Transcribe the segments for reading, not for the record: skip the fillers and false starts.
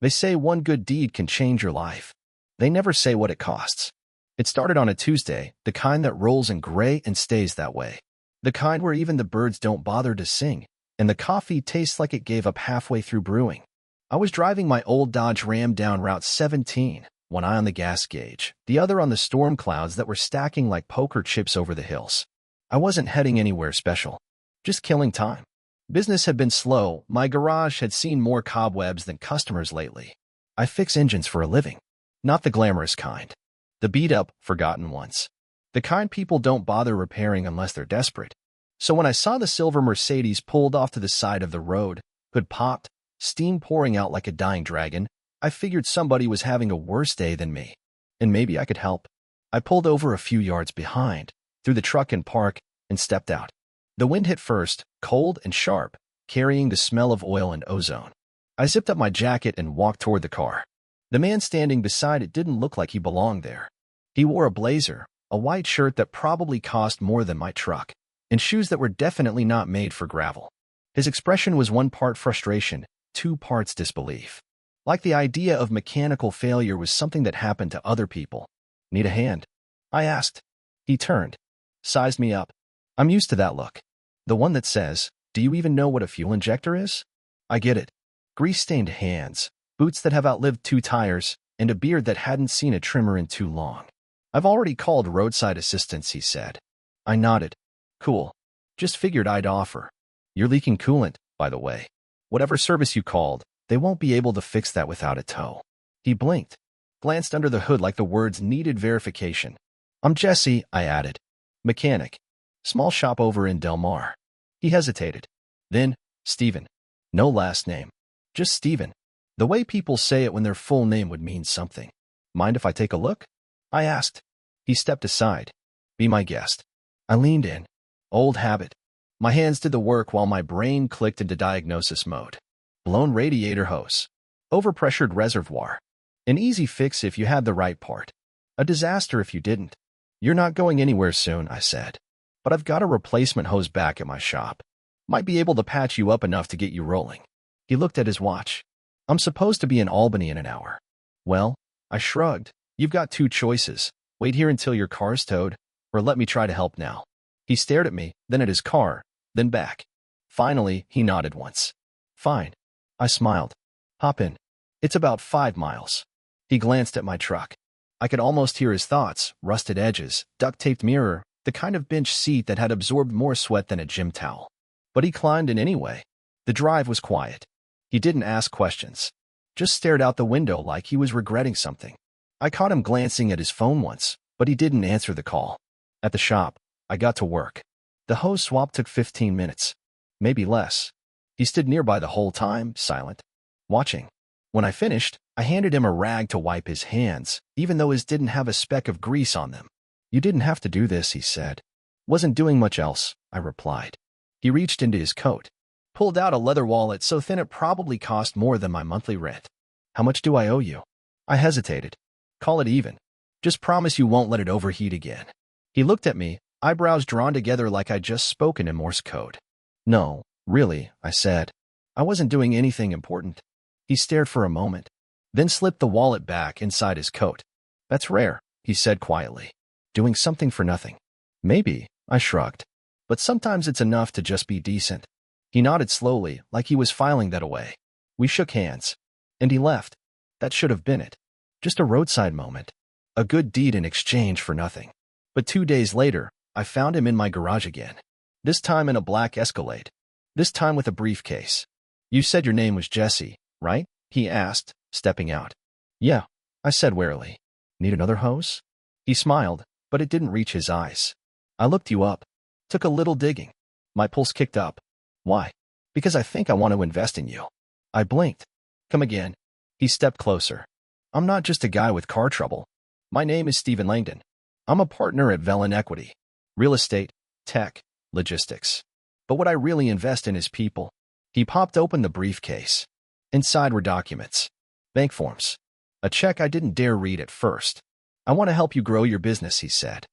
They say one good deed can change your life. They never say what it costs. It started on a Tuesday, the kind that rolls in gray and stays that way. The kind where even the birds don't bother to sing, and the coffee tastes like it gave up halfway through brewing. I was driving my old Dodge Ram down Route 17, one eye on the gas gauge, the other on the storm clouds that were stacking like poker chips over the hills. I wasn't heading anywhere special, just killing time. Business had been slow. My garage had seen more cobwebs than customers lately. I fix engines for a living, not the glamorous kind. The beat-up, forgotten ones. The kind people don't bother repairing unless they're desperate. So when I saw the silver Mercedes pulled off to the side of the road, hood popped, steam pouring out like a dying dragon, I figured somebody was having a worse day than me. And maybe I could help. I pulled over a few yards behind, threw the truck in park, and stepped out. The wind hit first, cold and sharp, carrying the smell of oil and ozone. I zipped up my jacket and walked toward the car. The man standing beside it didn't look like he belonged there. He wore a blazer, a white shirt that probably cost more than my truck, and shoes that were definitely not made for gravel. His expression was one part frustration, 2 parts disbelief. Like the idea of mechanical failure was something that happened to other people. Need a hand? I asked. He turned, sized me up. I'm used to that look. The one that says, "Do you even know what a fuel injector is?" I get it. Grease-stained hands, boots that have outlived 2 tires, and a beard that hadn't seen a trimmer in too long. I've already called roadside assistance, he said. I nodded. Cool. Just figured I'd offer. You're leaking coolant, by the way. Whatever service you called, they won't be able to fix that without a tow. He blinked, glanced under the hood like the words needed verification. I'm Jesse, I added. Mechanic. Small shop over in Del Mar. He hesitated. Then, Steven. No last name. Just Steven. The way people say it when their full name would mean something. Mind if I take a look? I asked. He stepped aside. Be my guest. I leaned in. Old habit. My hands did the work while my brain clicked into diagnosis mode. Blown radiator hose. Overpressured reservoir. An easy fix if you had the right part. A disaster if you didn't. You're not going anywhere soon, I said. But I've got a replacement hose back at my shop. Might be able to patch you up enough to get you rolling. He looked at his watch. I'm supposed to be in Albany in an hour. Well, I shrugged. You've got 2 choices. Wait here until your car's towed, or let me try to help now. He stared at me, then at his car, then back. Finally, he nodded once. Fine. I smiled. Hop in. It's about 5 miles. He glanced at my truck. I could almost hear his thoughts, rusted edges, duct-taped mirror, the kind of bench seat that had absorbed more sweat than a gym towel. But he climbed in anyway. The drive was quiet. He didn't ask questions. Just stared out the window like he was regretting something. I caught him glancing at his phone once, but he didn't answer the call. At the shop, I got to work. The hose swap took 15 minutes. Maybe less. He stood nearby the whole time, silent, watching. When I finished, I handed him a rag to wipe his hands, even though his didn't have a speck of grease on them. You didn't have to do this, he said. Wasn't doing much else, I replied. He reached into his coat, pulled out a leather wallet so thin it probably cost more than my monthly rent. How much do I owe you? I hesitated. Call it even. Just promise you won't let it overheat again. He looked at me, eyebrows drawn together like I'd just spoken in Morse code. No, really, I said. I wasn't doing anything important. He stared for a moment, then slipped the wallet back inside his coat. That's rare, he said quietly. Doing something for nothing. Maybe, I shrugged. But sometimes it's enough to just be decent. He nodded slowly, like he was filing that away. We shook hands. And he left. That should have been it. Just a roadside moment. A good deed in exchange for nothing. But 2 days later, I found him in my garage again. This time in a black Escalade. This time with a briefcase. You said your name was Jesse, right? He asked, stepping out. Yeah, I said warily. Need another hose? He smiled, but it didn't reach his eyes. I looked you up. Took a little digging. My pulse kicked up. Why? Because I think I want to invest in you. I blinked. Come again. He stepped closer. I'm not just a guy with car trouble. My name is Stephen Langdon. I'm a partner at Velen Equity. Real estate, tech, logistics. But what I really invest in is people. He popped open the briefcase. Inside were documents. Bank forms. A check I didn't dare read at first. I want to help you grow your business, he said.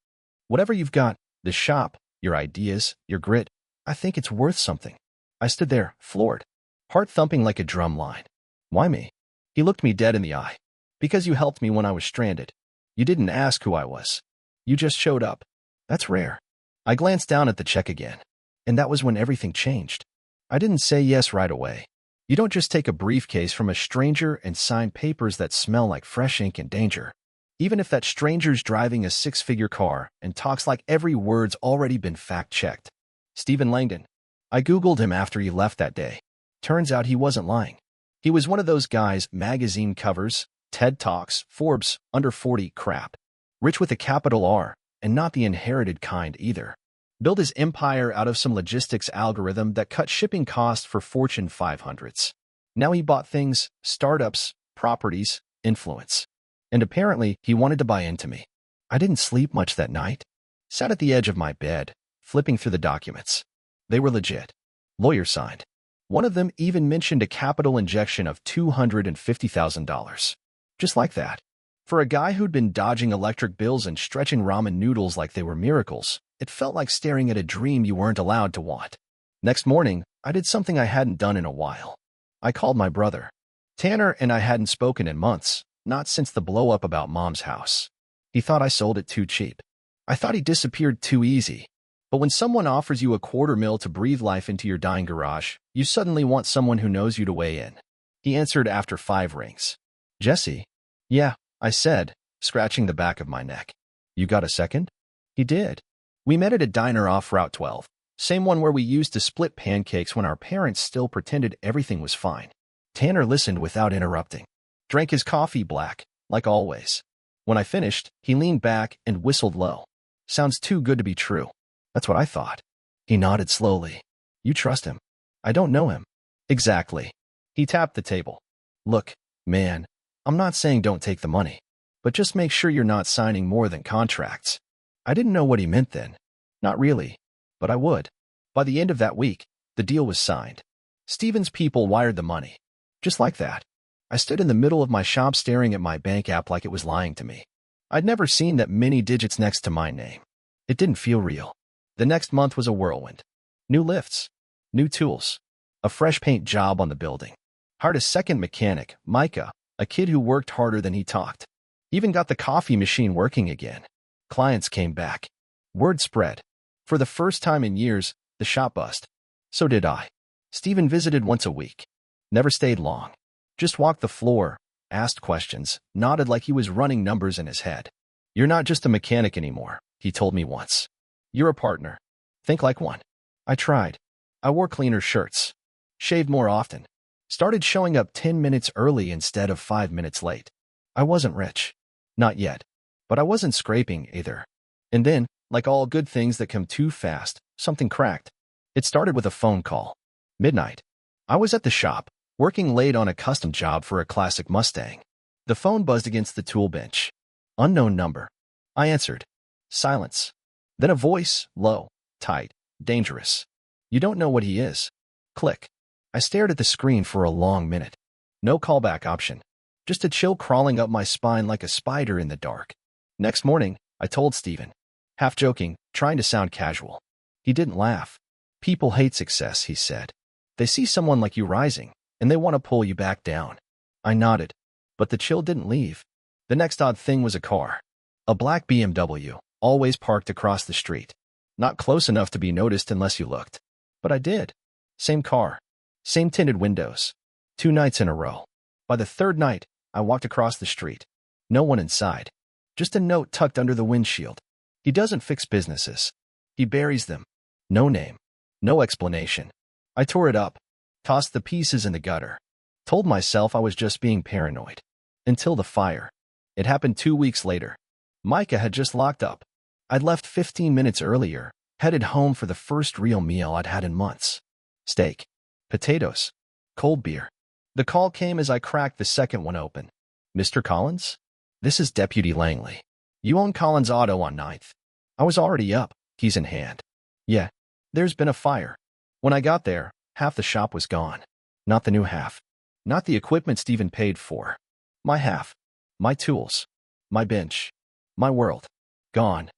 Whatever you've got, the shop, your ideas, your grit, I think it's worth something. I stood there, floored, heart thumping like a drum line. Why me? He looked me dead in the eye. Because you helped me when I was stranded. You didn't ask who I was. You just showed up. That's rare. I glanced down at the check again. And that was when everything changed. I didn't say yes right away. You don't just take a briefcase from a stranger and sign papers that smell like fresh ink and danger. Even if that stranger's driving a six-figure car and talks like every word's already been fact-checked. Stephen Langdon. I Googled him after he left that day. Turns out he wasn't lying. He was one of those guys, magazine covers, TED Talks, Forbes, under 40 crap. Rich with a capital R, and not the inherited kind either. Built his empire out of some logistics algorithm that cut shipping costs for Fortune 500s. Now he bought things, startups, properties, influence. And apparently, he wanted to buy into me. I didn't sleep much that night. Sat at the edge of my bed, flipping through the documents. They were legit. Lawyer signed. One of them even mentioned a capital injection of $250,000. Just like that. For a guy who'd been dodging electric bills and stretching ramen noodles like they were miracles, it felt like staring at a dream you weren't allowed to want. Next morning, I did something I hadn't done in a while. I called my brother. Tanner and I hadn't spoken in months, not since the blow-up about Mom's house. He thought I sold it too cheap. I thought he disappeared too easy. But when someone offers you $250,000 to breathe life into your dying garage, you suddenly want someone who knows you to weigh in. He answered after 5 rings. Jesse? Yeah, I said, scratching the back of my neck. You got a second? He did. We met at a diner off Route 12, same one where we used to split pancakes when our parents still pretended everything was fine. Tanner listened without interrupting. Drank his coffee black, like always. When I finished, he leaned back and whistled low. Sounds too good to be true. That's what I thought. He nodded slowly. You trust him? I don't know him. Exactly. He tapped the table. Look, man, I'm not saying don't take the money, but just make sure you're not signing more than contracts. I didn't know what he meant then. Not really, but I would. By the end of that week, the deal was signed. Stephen's people wired the money. Just like that. I stood in the middle of my shop staring at my bank app like it was lying to me. I'd never seen that many digits next to my name. It didn't feel real. The next month was a whirlwind. New lifts. New tools. A fresh paint job on the building. Hired a second mechanic, Micah, a kid who worked harder than he talked. Even got the coffee machine working again. Clients came back. Word spread. For the first time in years, the shop buzzed. So did I. Stephen visited once a week. Never stayed long. Just walked the floor, asked questions, nodded like he was running numbers in his head. You're not just a mechanic anymore, he told me once. You're a partner. Think like one. I tried. I wore cleaner shirts. Shaved more often. Started showing up 10 minutes early instead of 5 minutes late. I wasn't rich. Not yet. But I wasn't scraping either. And then, like all good things that come too fast, something cracked. It started with a phone call. Midnight. I was at the shop, working late on a custom job for a classic Mustang. The phone buzzed against the tool bench. Unknown number. I answered. Silence. Then a voice, low, tight, dangerous. You don't know what he is. Click. I stared at the screen for a long minute. No callback option. Just a chill crawling up my spine like a spider in the dark. Next morning, I told Stephen. Half joking, trying to sound casual. He didn't laugh. People hate success, he said. They see someone like you rising, and they want to pull you back down. I nodded. But the chill didn't leave. The next odd thing was a car. A black BMW, always parked across the street. Not close enough to be noticed unless you looked. But I did. Same car. Same tinted windows. 2 nights in a row. By the 3rd night, I walked across the street. No one inside. Just a note tucked under the windshield. He doesn't fix businesses. He buries them. No name. No explanation. I tore it up. Tossed the pieces in the gutter. Told myself I was just being paranoid. Until the fire. It happened 2 weeks later. Micah had just locked up. I'd left 15 minutes earlier, headed home for the first real meal I'd had in months. Steak. Potatoes. Cold beer. The call came as I cracked the second one open. Mr. Collins? This is Deputy Langley. You own Collins Auto on 9th. I was already up, keys in hand. Yeah, there's been a fire. When I got there, half the shop was gone. Not the new half. Not the equipment Stephen paid for. My half. My tools. My bench. My world. Gone.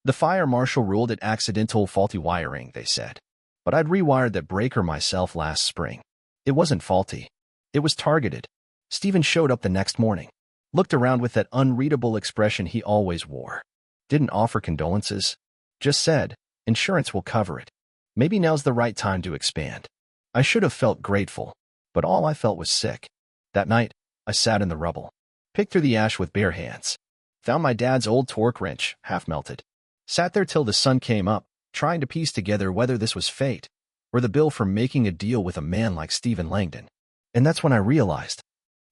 The fire marshal ruled it accidental faulty wiring, they said. But I'd rewired that breaker myself last spring. It wasn't faulty. It was targeted. Stephen showed up the next morning, looked around with that unreadable expression he always wore. Didn't offer condolences, just said, insurance will cover it. Maybe now's the right time to expand. I should have felt grateful, but all I felt was sick. That night, I sat in the rubble, picked through the ash with bare hands, found my dad's old torque wrench, half melted. Sat there till the sun came up, trying to piece together whether this was fate or the bill for making a deal with a man like Stephen Langdon. And that's when I realized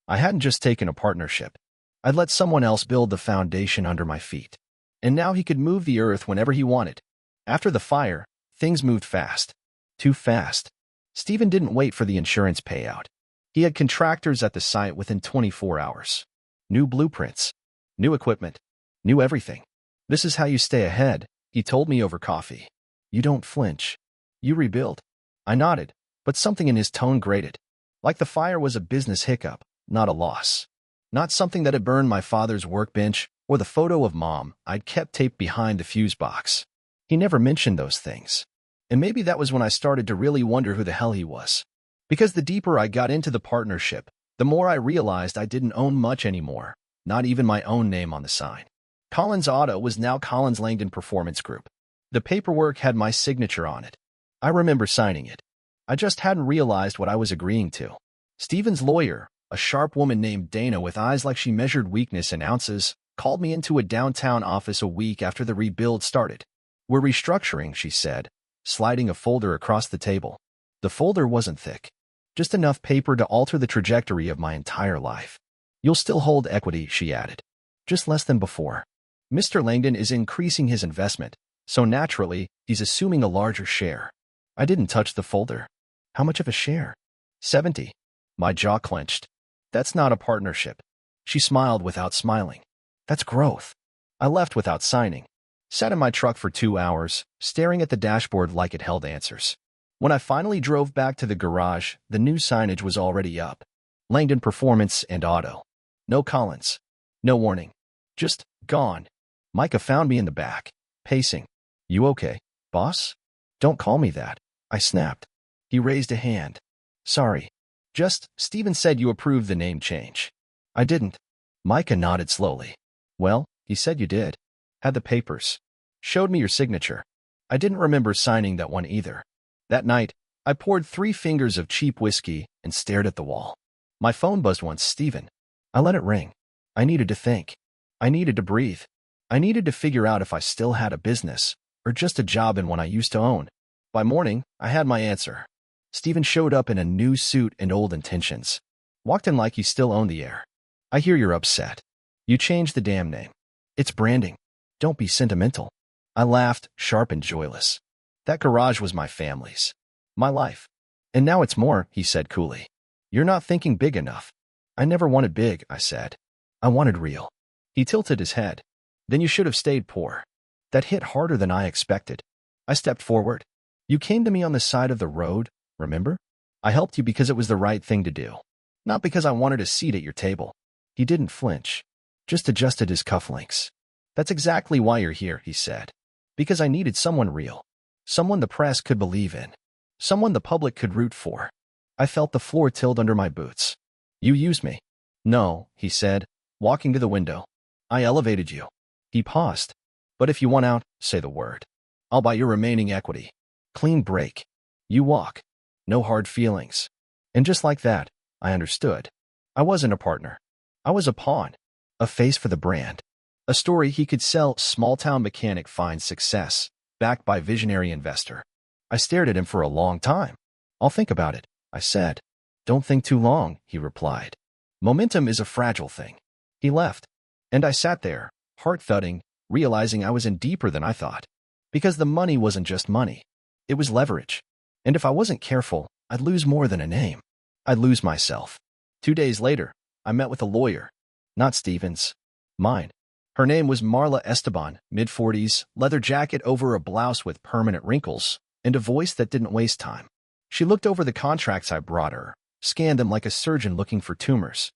I hadn't just taken a partnership. I'd let someone else build the foundation under my feet. And now he could move the earth whenever he wanted. After the fire, things moved fast. Too fast. Stephen didn't wait for the insurance payout. He had contractors at the site within 24 hours. New blueprints, new equipment, new everything. This is how you stay ahead, he told me over coffee. You don't flinch. You rebuild. I nodded, but something in his tone grated. Like the fire was a business hiccup, not a loss. Not something that had burned my father's workbench or the photo of Mom I'd kept taped behind the fuse box. He never mentioned those things. And maybe that was when I started to really wonder who the hell he was. Because the deeper I got into the partnership, the more I realized I didn't own much anymore, not even my own name on the sign. Collins Auto was now Collins Langdon Performance Group. The paperwork had my signature on it. I remember signing it. I just hadn't realized what I was agreeing to. Stephen's lawyer, a sharp woman named Dana with eyes like she measured weakness in ounces, called me into a downtown office a week after the rebuild started. We're restructuring, she said, sliding a folder across the table. The folder wasn't thick, just enough paper to alter the trajectory of my entire life. You'll still hold equity, she added. Just less than before. Mr. Langdon is increasing his investment, so naturally, he's assuming a larger share. I didn't touch the folder. How much of a share? 70. My jaw clenched. That's not a partnership. She smiled without smiling. That's growth. I left without signing. Sat in my truck for 2 hours, staring at the dashboard like it held answers. When I finally drove back to the garage, the new signage was already up. Langdon Performance and Auto. No Collins. No warning. Just gone. Micah found me in the back, pacing. You okay, boss? Don't call me that. I snapped. He raised a hand. Sorry. Just, Stephen said you approved the name change. I didn't. Micah nodded slowly. Well, he said you did. Had the papers. Showed me your signature. I didn't remember signing that one either. That night, I poured 3 fingers of cheap whiskey and stared at the wall. My phone buzzed once. Stephen. I let it ring. I needed to think. I needed to breathe. I needed to figure out if I still had a business or just a job in one I used to own. By morning, I had my answer. Stephen showed up in a new suit and old intentions. Walked in like he still owned the air. I hear you're upset. You changed the damn name. It's branding. Don't be sentimental. I laughed, sharp and joyless. That garage was my family's. My life. And now it's more, he said coolly. You're not thinking big enough. I never wanted big, I said. I wanted real. He tilted his head. Then you should have stayed poor. That hit harder than I expected. I stepped forward. You came to me on the side of the road, remember? I helped you because it was the right thing to do. Not because I wanted a seat at your table. He didn't flinch. Just adjusted his cufflinks. That's exactly why you're here, he said. Because I needed someone real. Someone the press could believe in. Someone the public could root for. I felt the floor tilt under my boots. You used me. No, he said, walking to the window. I elevated you. He paused. But if you want out, say the word. I'll buy your remaining equity. Clean break. You walk. No hard feelings. And just like that, I understood. I wasn't a partner. I was a pawn. A face for the brand. A story he could sell. Small-town mechanic finds success, backed by visionary investor. I stared at him for a long time. I'll think about it, I said. Don't think too long, he replied. Momentum is a fragile thing. He left. And I sat there, heart thudding, realizing I was in deeper than I thought. Because the money wasn't just money. It was leverage. And if I wasn't careful, I'd lose more than a name. I'd lose myself. 2 days later, I met with a lawyer. Not Stephen's. Mine. Her name was Marla Esteban, mid-40s, leather jacket over a blouse with permanent wrinkles, and a voice that didn't waste time. She looked over the contracts I brought her, scanned them like a surgeon looking for tumors.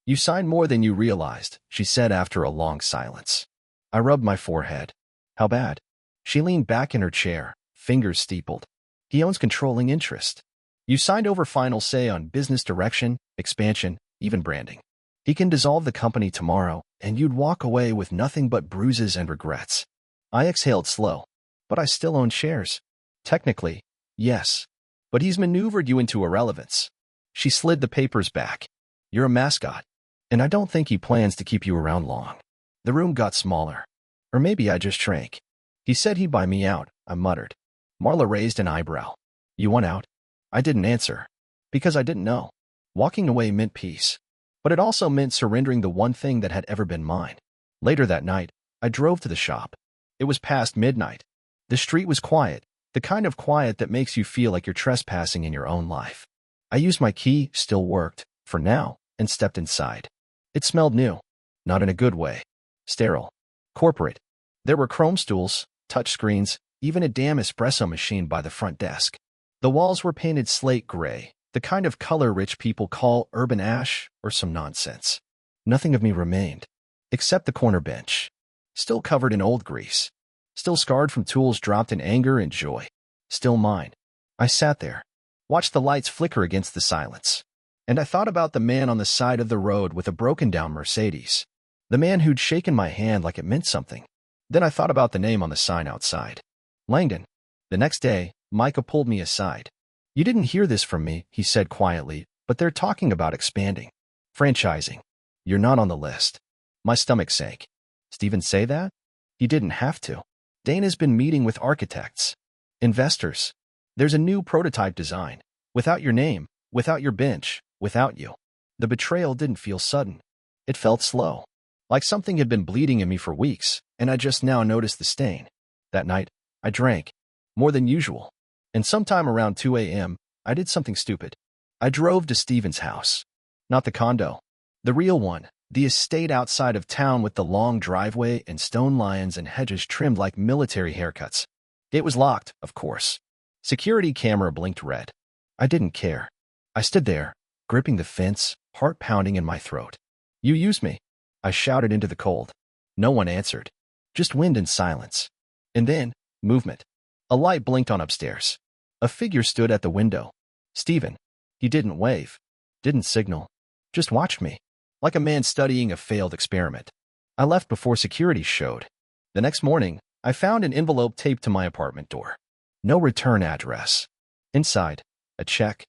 You signed more than you realized, she said after a long silence. I rubbed my forehead. How bad? She leaned back in her chair, fingers steepled. He owns controlling interest. You signed over final say on business direction, expansion, even branding. He can dissolve the company tomorrow, and you'd walk away with nothing but bruises and regrets. I exhaled slow. But I still own shares. Technically, yes. But he's maneuvered you into irrelevance. She slid the papers back. You're a mascot, and I don't think he plans to keep you around long. The room got smaller. Or maybe I just shrank. He said he'd buy me out, I muttered. Marla raised an eyebrow. You want out? I didn't answer. Because I didn't know. Walking away meant peace. But it also meant surrendering the one thing that had ever been mine. Later that night, I drove to the shop. It was past midnight. The street was quiet, the kind of quiet that makes you feel like you're trespassing in your own life. I used my key, still worked, for now, and stepped inside. It smelled new. Not in a good way. Sterile. Corporate. There were chrome stools, touchscreens, even a damn espresso machine by the front desk. The walls were painted slate gray, the kind of color rich people call urban ash or some nonsense. Nothing of me remained, except the corner bench. Still covered in old grease. Still scarred from tools dropped in anger and joy. Still mine. I sat there, watched the lights flicker against the silence. And I thought about the man on the side of the road with a broken-down Mercedes. The man who'd shaken my hand like it meant something. Then I thought about the name on the sign outside. Langdon. The next day, Micah pulled me aside. You didn't hear this from me, he said quietly, but they're talking about expanding. Franchising. You're not on the list. My stomach sank. Steven say that? He didn't have to. Dana's been meeting with architects, investors. There's a new prototype design. Without your name, without your bench, without you. The betrayal didn't feel sudden. It felt slow. Like something had been bleeding in me for weeks, and I just now noticed the stain. That night, I drank. More than usual. And sometime around 2 a.m., I did something stupid. I drove to Steven's house. Not the condo. The real one. The estate outside of town with the long driveway and stone lions and hedges trimmed like military haircuts. It was locked, of course. Security camera blinked red. I didn't care. I stood there, gripping the fence, heart pounding in my throat. You used me. I shouted into the cold. No one answered. Just wind and silence. And then, movement. A light blinked on upstairs. A figure stood at the window. Steven. He didn't wave. Didn't signal. Just watched me. Like a man studying a failed experiment. I left before security showed. The next morning, I found an envelope taped to my apartment door. No return address. Inside, a check,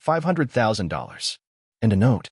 $500,000, and a note.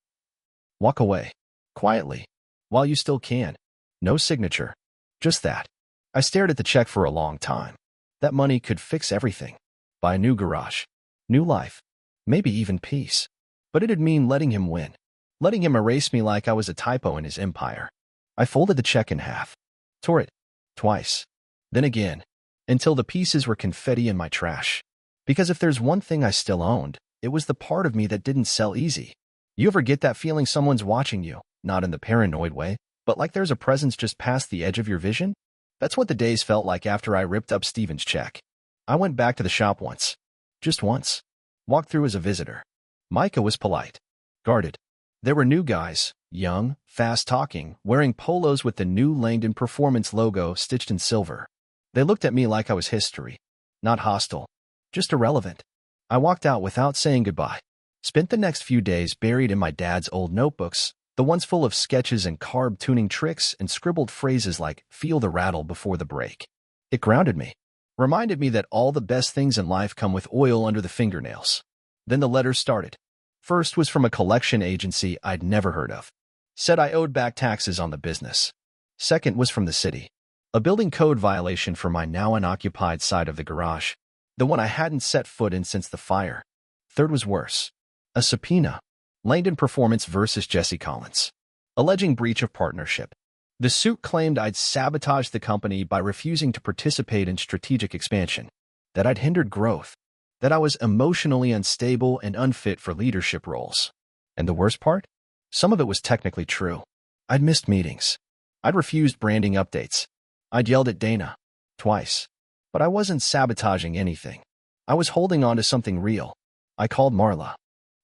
Walk away. Quietly. While you still can. No signature. Just that. I stared at the check for a long time. That money could fix everything. Buy a new garage. New life. Maybe even peace. But it'd mean letting him win. Letting him erase me like I was a typo in his empire. I folded the check in half. Tore it. Twice. Then again. Until the pieces were confetti in my trash. Because if there's one thing I still owned, it was the part of me that didn't sell easy. You ever get that feeling someone's watching you, not in the paranoid way, but like there's a presence just past the edge of your vision? That's what the days felt like after I ripped up Steven's check. I went back to the shop once. Just once. Walked through as a visitor. Micah was polite. Guarded. There were new guys, young, fast-talking, wearing polos with the new Langdon Performance logo stitched in silver. They looked at me like I was history. Not hostile. Just irrelevant. I walked out without saying goodbye. Spent the next few days buried in my dad's old notebooks, the ones full of sketches and carb tuning tricks and scribbled phrases like, feel the rattle before the break. It grounded me. Reminded me that all the best things in life come with oil under the fingernails. Then the letters started. First was from a collection agency I'd never heard of. Said I owed back taxes on the business. Second was from the city. A building code violation for my now unoccupied side of the garage. The one I hadn't set foot in since the fire. Third was worse. A subpoena. Langdon Performance versus Jesse Collins. Alleging breach of partnership. The suit claimed I'd sabotaged the company by refusing to participate in strategic expansion. That I'd hindered growth. That I was emotionally unstable and unfit for leadership roles. And the worst part? Some of it was technically true. I'd missed meetings. I'd refused branding updates. I'd yelled at Dana. Twice. But I wasn't sabotaging anything. I was holding on to something real. I called Marla.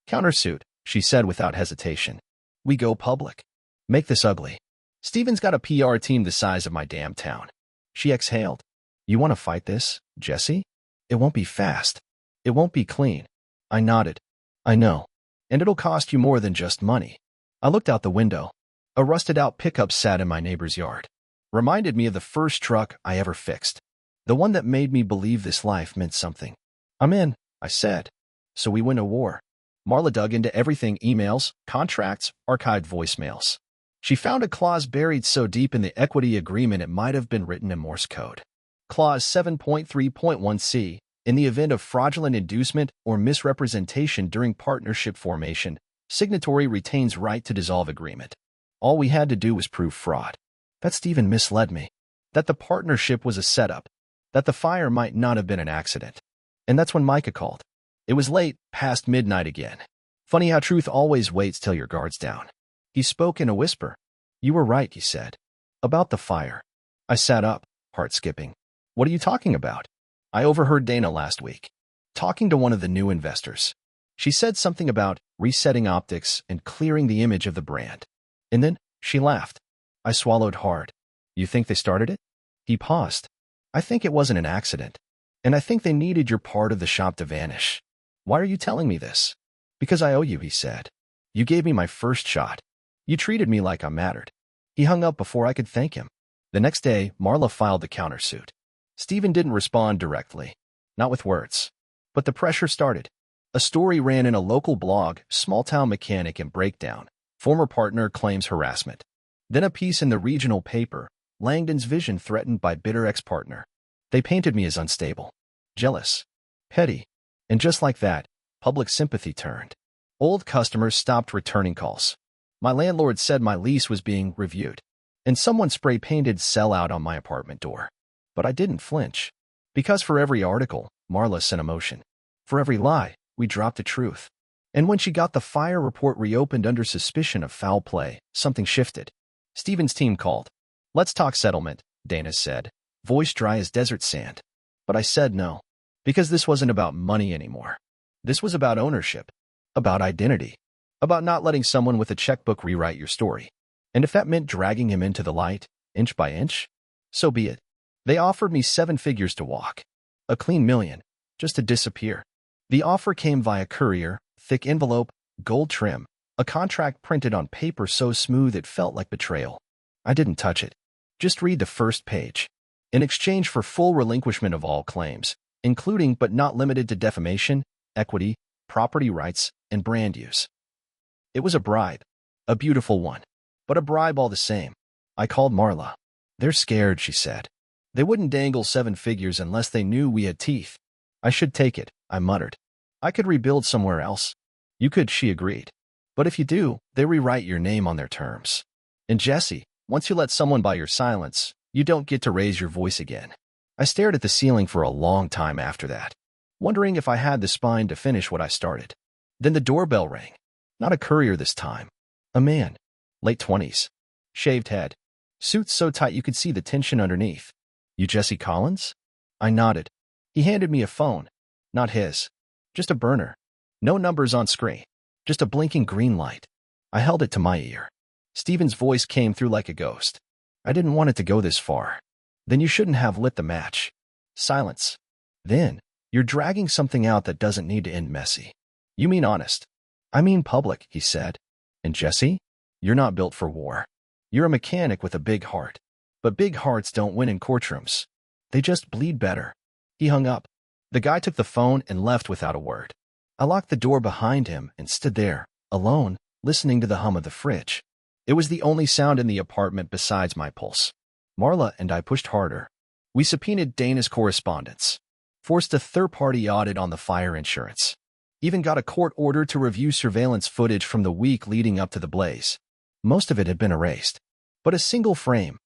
Countersuit, she said without hesitation. We go public. Make this ugly. Steven's got a PR team the size of my damn town. She exhaled. You want to fight this, Jesse? It won't be fast. It won't be clean. I nodded. I know. And it'll cost you more than just money. I looked out the window. A rusted-out pickup sat in my neighbor's yard. Reminded me of the first truck I ever fixed. The one that made me believe this life meant something. "I'm in," I said. "So we win a war." Marla dug into everything: emails, contracts, archived voicemails. She found a clause buried so deep in the equity agreement it might have been written in Morse code. Clause 7.3.1c. In the event of fraudulent inducement or misrepresentation during partnership formation, signatory retains right to dissolve agreement. All we had to do was prove fraud. That Stephen misled me. That the partnership was a setup. That the fire might not have been an accident. And that's when Micah called. It was late, past midnight again. Funny how truth always waits till your guard's down. He spoke in a whisper. "You were right," he said. "About the fire." I sat up, heart skipping. "What are you talking about?" "I overheard Dana last week, talking to one of the new investors. She said something about resetting optics and clearing the image of the brand. And then she laughed." I swallowed hard. "You think they started it?" He paused. "I think it wasn't an accident. And I think they needed your part of the shop to vanish." "Why are you telling me this?" "Because I owe you," he said. "You gave me my first shot. You treated me like I mattered." He hung up before I could thank him. The next day, Marla filed the countersuit. Stephen didn't respond directly. Not with words. But the pressure started. A story ran in a local blog: "Small-town mechanic and breakdown. Former partner claims harassment." Then a piece in the regional paper: "Langdon's vision threatened by bitter ex-partner." They painted me as unstable, jealous, petty. And just like that, public sympathy turned. Old customers stopped returning calls. My landlord said my lease was being reviewed. And someone spray-painted "sell out" on my apartment door. But I didn't flinch. Because for every article, Marla sent emotion. For every lie, we dropped the truth. And when she got the fire report reopened under suspicion of foul play, something shifted. Stephen's team called. "Let's talk settlement," Dana said, voice dry as desert sand. But I said no. Because this wasn't about money anymore. This was about ownership. About identity. About not letting someone with a checkbook rewrite your story. And if that meant dragging him into the light, inch by inch, so be it. They offered me 7 figures to walk. A clean million, just to disappear. The offer came via courier, thick envelope, gold trim, a contract printed on paper so smooth it felt like betrayal. I didn't touch it. Just read the first page. In exchange for full relinquishment of all claims, including but not limited to defamation, equity, property rights, and brand use. It was a bribe. A beautiful one. But a bribe all the same. I called Marla. "They're scared," she said. "They wouldn't dangle 7 figures unless they knew we had teeth." "I should take it," I muttered. "I could rebuild somewhere else." "You could," she agreed. "But if you do, they rewrite your name on their terms. And Jesse, once you let someone buy your silence, you don't get to raise your voice again." I stared at the ceiling for a long time after that, wondering if I had the spine to finish what I started. Then the doorbell rang. Not a courier this time. A man. Late 20s. Shaved head. Suit so tight you could see the tension underneath. "You Jesse Collins?" I nodded. He handed me a phone. Not his. Just a burner. No numbers on screen. Just a blinking green light. I held it to my ear. Stephen's voice came through like a ghost. "I didn't want it to go this far." "Then you shouldn't have lit the match." Silence. "Then, you're dragging something out that doesn't need to end messy." "You mean honest?" "I mean public," he said. "And Jesse, you're not built for war. You're a mechanic with a big heart. But big hearts don't win in courtrooms. They just bleed better." He hung up. The guy took the phone and left without a word. I locked the door behind him and stood there, alone, listening to the hum of the fridge. It was the only sound in the apartment besides my pulse. Marla and I pushed harder. We subpoenaed Dana's correspondence. Forced a third-party audit on the fire insurance. Even got a court order to review surveillance footage from the week leading up to the blaze. Most of it had been erased. But a single frame,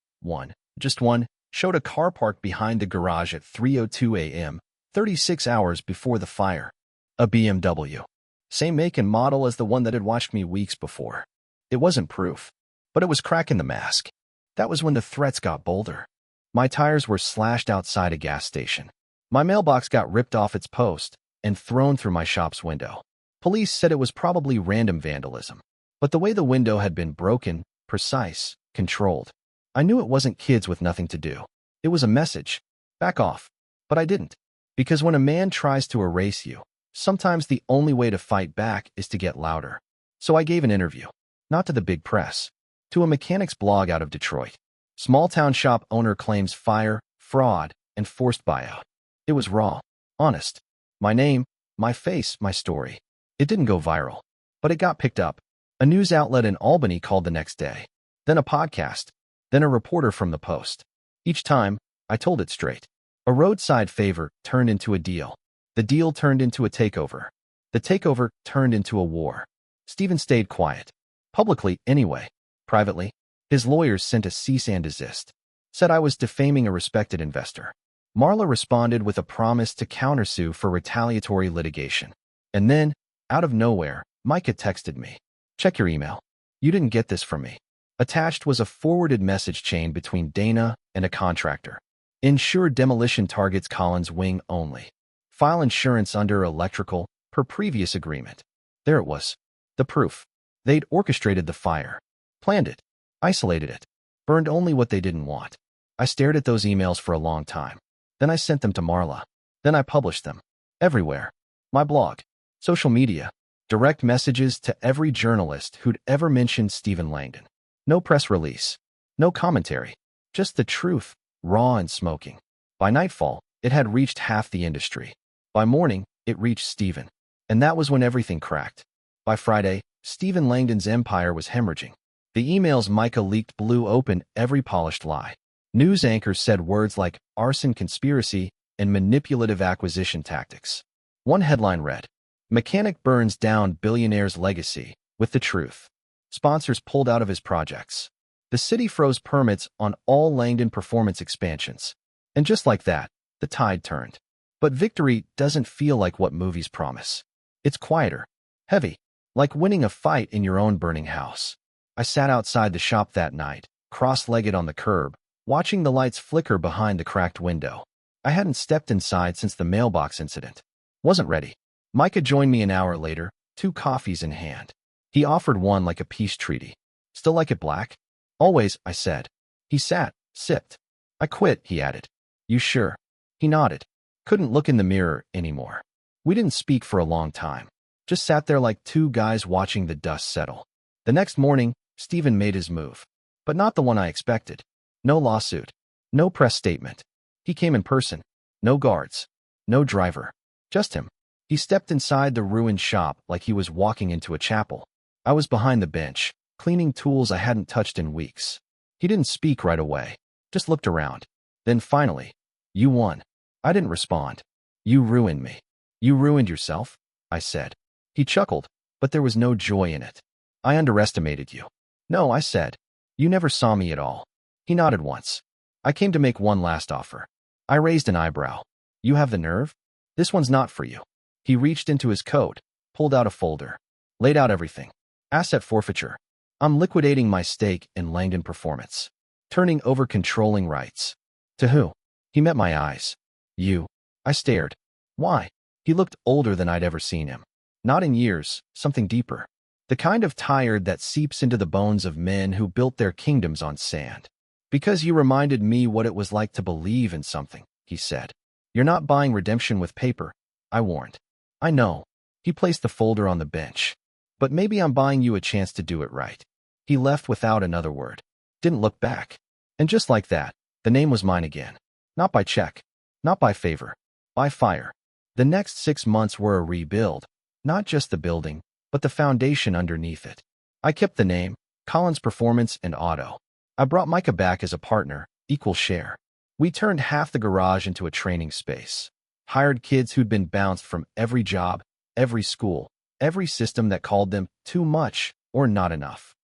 just one, showed a car parked behind the garage at 3:02 a.m., 36 hours before the fire. A BMW. Same make and model as the one that had watched me weeks before. It wasn't proof, but it was cracking the mask. That was when the threats got bolder. My tires were slashed outside a gas station. My mailbox got ripped off its post and thrown through my shop's window. Police said it was probably random vandalism. But the way the window had been broken, precise, controlled, I knew it wasn't kids with nothing to do. It was a message. Back off. But I didn't. Because when a man tries to erase you, sometimes the only way to fight back is to get louder. So I gave an interview. Not to the big press. To a mechanics blog out of Detroit. Small-town shop owner claims fire, fraud, and forced buyout. It was raw. Honest. My name, my face, my story. It didn't go viral. But it got picked up. A news outlet in Albany called the next day. Then a podcast. Then a reporter from the Post. Each time, I told it straight. A roadside favor turned into a deal. The deal turned into a takeover. The takeover turned into a war. Stephen stayed quiet. Publicly, anyway. Privately, his lawyers sent a cease and desist. Said I was defaming a respected investor. Marla responded with a promise to countersue for retaliatory litigation. And then, out of nowhere, Micah texted me. Check your email. You didn't get this from me. Attached was a forwarded message chain between Dana and a contractor. Insure demolition targets Collins Wing only. File insurance under electrical, per previous agreement. There it was. The proof. They'd orchestrated the fire. Planned it. Isolated it. Burned only what they didn't want. I stared at those emails for a long time. Then I sent them to Marla. Then I published them. Everywhere. My blog. Social media. Direct messages to every journalist who'd ever mentioned Stephen Langdon. No press release. No commentary. Just the truth, raw and smoking. By nightfall, it had reached half the industry. By morning, it reached Stephen. And that was when everything cracked. By Friday, Stephen Langdon's empire was hemorrhaging. The emails Micah leaked blew open every polished lie. News anchors said words like arson conspiracy and manipulative acquisition tactics. One headline read, Mechanic burns down billionaire's legacy with the truth. Sponsors pulled out of his projects. The city froze permits on all Langdon performance expansions. And just like that, the tide turned. But victory doesn't feel like what movies promise. It's quieter, heavy, like winning a fight in your own burning house. I sat outside the shop that night, cross-legged on the curb, watching the lights flicker behind the cracked window. I hadn't stepped inside since the mailbox incident. Wasn't ready. Micah joined me an hour later, 2 coffees in hand. He offered one like a peace treaty. Still like it black? Always, I said. He sat, sipped. I quit, he added. You sure? He nodded. Couldn't look in the mirror anymore. We didn't speak for a long time. Just sat there like 2 guys watching the dust settle. The next morning, Stephen made his move. But not the one I expected. No lawsuit. No press statement. He came in person. No guards. No driver. Just him. He stepped inside the ruined shop like he was walking into a chapel. I was behind the bench, cleaning tools I hadn't touched in weeks. He didn't speak right away. Just looked around. Then finally, you won. I didn't respond. You ruined me. You ruined yourself? I said. He chuckled, but there was no joy in it. I underestimated you. No, I said. You never saw me at all. He nodded once. I came to make one last offer. I raised an eyebrow. You have the nerve? This one's not for you. He reached into his coat, pulled out a folder, laid out everything. Asset forfeiture. I'm liquidating my stake in Langdon Performance. Turning over controlling rights. To who? He met my eyes. You. I stared. Why? He looked older than I'd ever seen him. Not in years, something deeper. The kind of tired that seeps into the bones of men who built their kingdoms on sand. Because you reminded me what it was like to believe in something, he said. You're not buying redemption with paper, I warned. I know. He placed the folder on the bench. But maybe I'm buying you a chance to do it right. He left without another word. Didn't look back. And just like that, the name was mine again. Not by check. Not by favor. By fire. The next 6 months were a rebuild. Not just the building, but the foundation underneath it. I kept the name, Collins Performance and Auto. I brought Micah back as a partner, equal share. We turned half the garage into a training space. Hired kids who'd been bounced from every job, every school, every system that called them too much or not enough.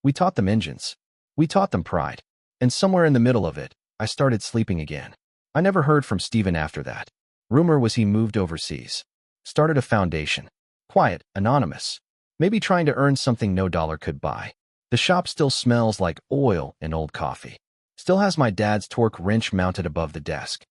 We taught them engines. We taught them pride. And somewhere in the middle of it, I started sleeping again. I never heard from Stephen after that. Rumor was he moved overseas. Started a foundation. Quiet, anonymous. Maybe trying to earn something no dollar could buy. The shop still smells like oil and old coffee. Still has my dad's torque wrench mounted above the desk.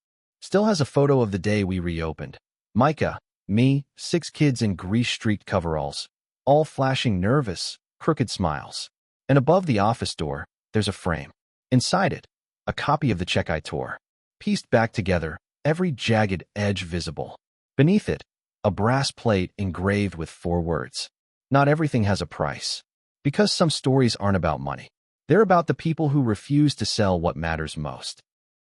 Still has a photo of the day we reopened. Micah, me, 6 kids in grease-streaked coveralls, all flashing nervous, crooked smiles. And above the office door, there's a frame. Inside it, a copy of the check I tore. Pieced back together, every jagged edge visible. Beneath it, a brass plate engraved with 4 words. Not everything has a price. Because some stories aren't about money. They're about the people who refuse to sell what matters most.